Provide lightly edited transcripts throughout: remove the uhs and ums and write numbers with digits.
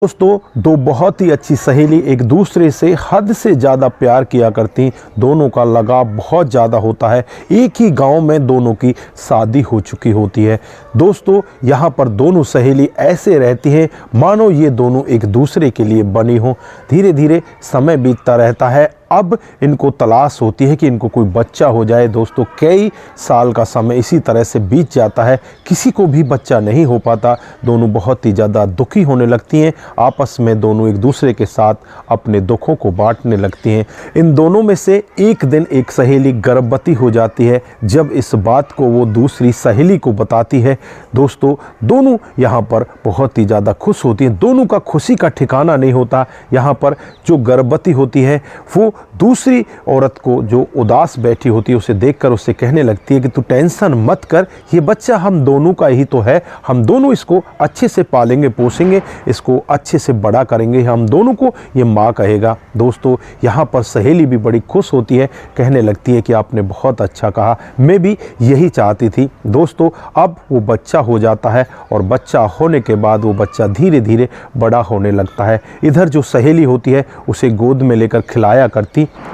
दोस्तों, दो बहुत ही अच्छी सहेली एक दूसरे से हद से ज़्यादा प्यार किया करती। दोनों का लगाव बहुत ज़्यादा होता है। एक ही गांव में दोनों की शादी हो चुकी होती है। दोस्तों, यहाँ पर दोनों सहेली ऐसे रहती हैं मानो ये दोनों एक दूसरे के लिए बनी हों। धीरे धीरे समय बीतता रहता है। अब इनको तलाश होती है कि इनको कोई बच्चा हो जाए। दोस्तों, कई साल का समय इसी तरह से बीत जाता है, किसी को भी बच्चा नहीं हो पाता। दोनों बहुत ही ज़्यादा दुखी होने लगती हैं। आपस में दोनों एक दूसरे के साथ अपने दुखों को बांटने लगती हैं। इन दोनों में से एक दिन एक सहेली गर्भवती हो जाती है। जब इस बात को वो दूसरी सहेली को बताती है, दोस्तों दोनों यहाँ पर बहुत ही ज़्यादा खुश होती हैं। दोनों का खुशी का ठिकाना नहीं होता। यहाँ पर जो गर्भवती होती है वो दूसरी औरत को जो उदास बैठी होती है उसे देखकर उससे कहने लगती है कि तू टेंशन मत कर, ये बच्चा हम दोनों का ही तो है। हम दोनों इसको अच्छे से पालेंगे पोसेंगे, इसको अच्छे से बड़ा करेंगे, हम दोनों को ये माँ कहेगा। दोस्तों, यहाँ पर सहेली भी बड़ी खुश होती है, कहने लगती है कि आपने बहुत अच्छा कहा, मैं भी यही चाहती थी। दोस्तों, अब वो बच्चा हो जाता है और बच्चा होने के बाद वो बच्चा धीरे धीरे बड़ा होने लगता है। इधर जो सहेली होती है उसे गोद में लेकर खिलाया करती,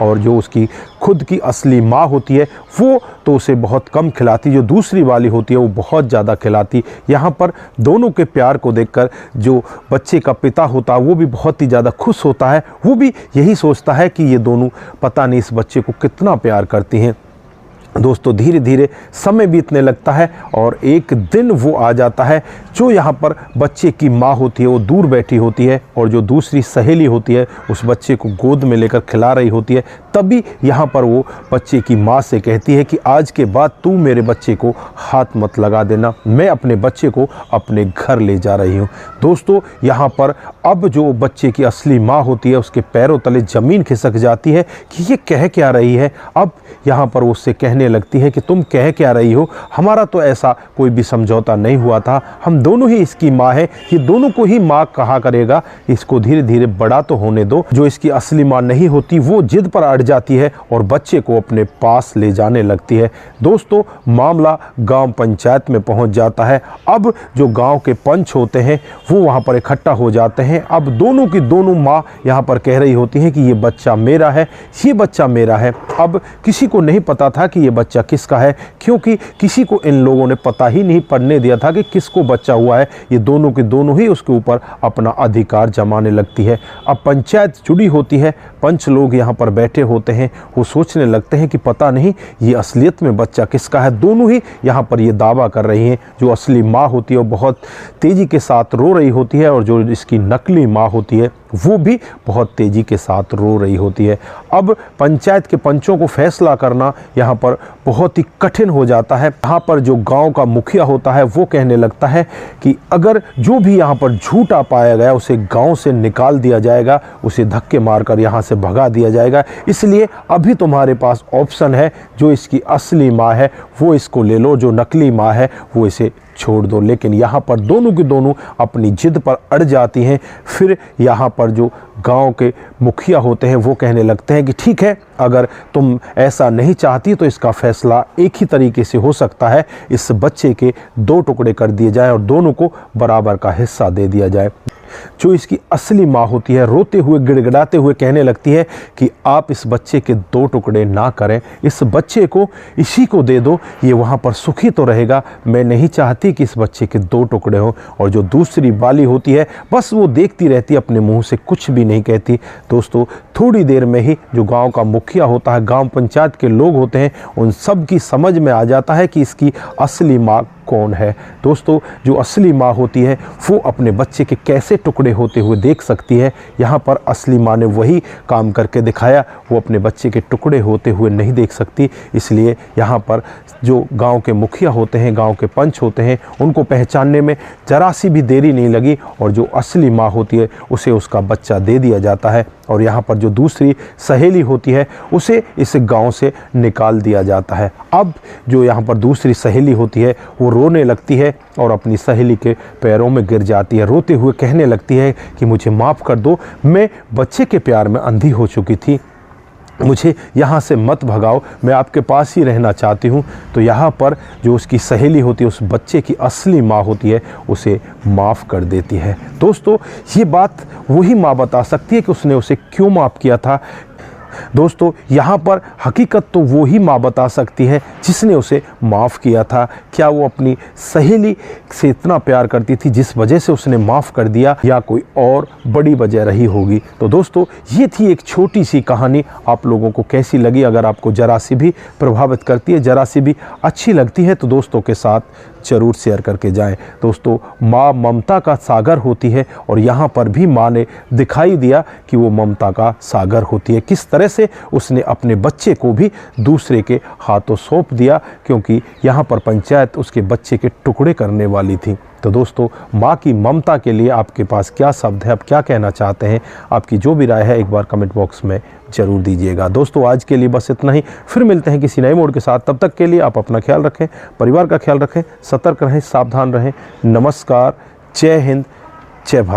और जो उसकी खुद की असली माँ होती है वो तो उसे बहुत कम खिलाती, जो दूसरी वाली होती है वो बहुत ज़्यादा खिलाती। यहाँ पर दोनों के प्यार को देखकर जो बच्चे का पिता होता है वो भी बहुत ही ज़्यादा खुश होता है। वो भी यही सोचता है कि ये दोनों पता नहीं इस बच्चे को कितना प्यार करती हैं। दोस्तों, धीरे धीरे समय बीतने लगता है और एक दिन वो आ जाता है। जो यहाँ पर बच्चे की माँ होती है वो दूर बैठी होती है और जो दूसरी सहेली होती है उस बच्चे को गोद में लेकर खिला रही होती है। तभी यहाँ पर वो बच्चे की माँ से कहती है कि आज के बाद तू मेरे बच्चे को हाथ मत लगा देना, मैं अपने बच्चे को अपने घर ले जा रही हूँ। दोस्तों, यहाँ पर अब जो बच्चे की असली माँ होती है उसके पैरों तले ज़मीन खिसक जाती है कि ये कह क्या रही है। अब यहाँ पर वो उससे कहने लगती है कि तुम कह क्या रही हो, हमारा तो ऐसा कोई भी समझौता नहीं हुआ था, हम दोनों ही इसकी माँ है, ये दोनों को ही माँ कहा करेगा, इसको धीरे धीरे बड़ा तो होने दो। जो इसकी असली माँ नहीं होती वो जिद पर अड़ जाती है और बच्चे को अपने पास ले जाने लगती है। दोस्तों, मामला गांव पंचायत में पहुंच जाता है। अब जो गांव के पंच होते हैं वो वहां पर इकट्ठा हो जाते हैं। अब दोनों की दोनों माँ यहां पर कह रही होती हैं कि ये बच्चा मेरा है, ये बच्चा मेरा है। अब किसी को नहीं पता था कि ये बच्चा किसका है, क्योंकि किसी को इन लोगों ने पता ही नहीं पड़ने दिया था कि किसको बच्चा हुआ है। ये दोनों के दोनों ही उसके ऊपर अपना अधिकार जमाने लगती है। अब पंचायत जुड़ी होती है, पंच लोग यहाँ पर बैठे होते हैं, वो सोचने लगते हैं कि पता नहीं ये असलियत में बच्चा किसका है। दोनों ही यहाँ पर ये दावा कर रही हैं। जो असली माँ होती है वो बहुत तेज़ी के साथ रो रही होती है और जो इसकी नकली माँ होती है वो भी बहुत तेज़ी के साथ रो रही होती है। अब पंचायत के पंचों को फैसला करना यहाँ पर बहुत ही कठिन हो जाता है। यहाँ पर जो गांव का मुखिया होता है वो कहने लगता है कि अगर जो भी यहाँ पर झूठा पाया गया उसे गांव से निकाल दिया जाएगा, उसे धक्के मारकर यहाँ से भगा दिया जाएगा। इसलिए अभी तुम्हारे पास ऑप्शन है, जो इसकी असली माँ है वो इसको ले लो, जो नकली माँ है वो इसे छोड़ दो। लेकिन यहाँ पर दोनों की दोनों अपनी जिद पर अड़ जाती हैं। फिर यहाँ पर जो गांव के मुखिया होते हैं वो कहने लगते हैं कि ठीक है, अगर तुम ऐसा नहीं चाहती तो इसका फैसला एक ही तरीके से हो सकता है, इस बच्चे के 2 टुकड़े कर दिए जाएं और दोनों को बराबर का हिस्सा दे दिया जाए। जो इसकी असली माँ होती है रोते हुए गिड़गिड़ाते हुए कहने लगती है कि आप इस बच्चे के 2 टुकड़े ना करें, इस बच्चे को इसी को दे दो, ये वहाँ पर सुखी तो रहेगा। मैं नहीं चाहती कि इस बच्चे के 2 टुकड़े हों। और जो दूसरी बाली होती है बस वो देखती रहती, अपने मुंह से कुछ भी नहीं कहती। दोस्तों, थोड़ी देर में ही जो गांव का मुखिया होता है, गांव पंचायत के लोग होते हैं, उन सब की समझ में आ जाता है कि इसकी असली माँ कौन है। दोस्तों, जो असली माँ होती है वो अपने बच्चे के कैसे टुकड़े होते हुए देख सकती है। यहाँ पर असली माँ ने वही काम करके दिखाया, वो अपने बच्चे के टुकड़े होते हुए नहीं देख सकती। इसलिए यहाँ पर जो गांव के मुखिया होते हैं, गांव के पंच होते हैं, उनको पहचानने में जरा सी भी देरी नहीं लगी और जो असली माँ होती है उसे उसका बच्चा दे दिया जाता है। और यहाँ पर जो दूसरी सहेली होती है उसे इस गांव से निकाल दिया जाता है। अब जो यहाँ पर दूसरी सहेली होती है वो रोने लगती है और अपनी सहेली के पैरों में गिर जाती है, रोते हुए कहने लगती है कि मुझे माफ़ कर दो, मैं बच्चे के प्यार में अंधी हो चुकी थी। मुझे यहाँ से मत भगाओ, मैं आपके पास ही रहना चाहती हूँ। तो यहाँ पर जो उसकी सहेली होती है, उस बच्चे की असली माँ होती है, उसे माफ़ कर देती है। दोस्तों, ये बात वही माँ बता सकती है कि उसने उसे क्यों माफ़ किया था। दोस्तों, यहाँ पर हकीकत तो वो ही माँ बता सकती है जिसने उसे माफ़ किया था। क्या वो अपनी सहेली से इतना प्यार करती थी जिस वजह से उसने माफ़ कर दिया, या कोई और बड़ी वजह रही होगी। तो दोस्तों, ये थी एक छोटी सी कहानी। आप लोगों को कैसी लगी? अगर आपको ज़रा सी भी प्रभावित करती है, ज़रा सी भी अच्छी लगती है, तो दोस्तों के साथ ज़रूर शेयर करके जाएं। दोस्तों, माँ ममता का सागर होती है, और यहाँ पर भी माँ ने दिखाई दिया कि वो ममता का सागर होती है। किस तरह से उसने अपने बच्चे को भी दूसरे के हाथों सौंप दिया, क्योंकि यहाँ पर पंचायत उसके बच्चे के टुकड़े करने वाली थी। तो दोस्तों, माँ की ममता के लिए आपके पास क्या शब्द है, आप क्या कहना चाहते हैं? आपकी जो भी राय है एक बार कमेंट बॉक्स में ज़रूर दीजिएगा। दोस्तों, आज के लिए बस इतना ही। फिर मिलते हैं किसी नए मोड़ के साथ। तब तक के लिए आप अपना ख्याल रखें, परिवार का ख्याल रखें, सतर्क रहें, सावधान रहें। नमस्कार, जय हिंद, जय भारत।